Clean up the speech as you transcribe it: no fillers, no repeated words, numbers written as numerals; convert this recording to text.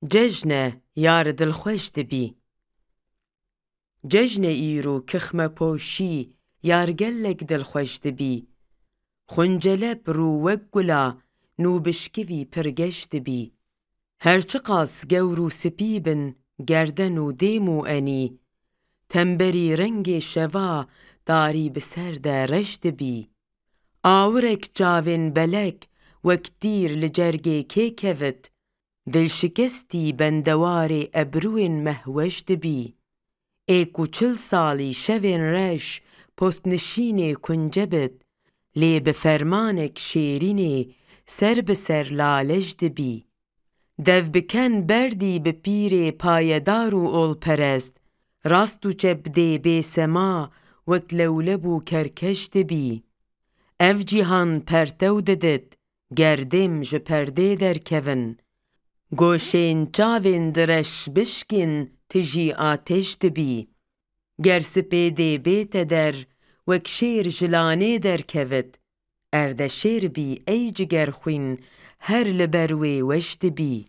جژنه یار دلخوش دبی. جژنه ایرو کخمه پوشی یار گلک دلخوش دبی. خونجلب رو وک گلا نو بشکوی پرگش دبی. هرچه قاس گورو سپیبن گردن و دیمو انی. تنبری رنگ شوا داری بسر ده رش دبی. آورک جاوین بلک وک دیر لجرگه که کود. دل شکستی بندوار ابروین مهوش دبی. ایکو 40 سالی شوین رش پست نشین کنجبت. لی بفرمانک شیرینی سر بسر لالش دبی. دو بکن بردی بپیر پایدار و اول پرست. راستو چپ دی بی سما وک لولبو کرکش دبی. اف جیهان پرتو ددت گردم جپرده در کون. گوشین چاوین درش بشکن تجی آتش دبی. گر سپیده بیت در وک شیر جلانه در کود. ارده شیر بی ای جگر خوین هر لبروی وش دبی.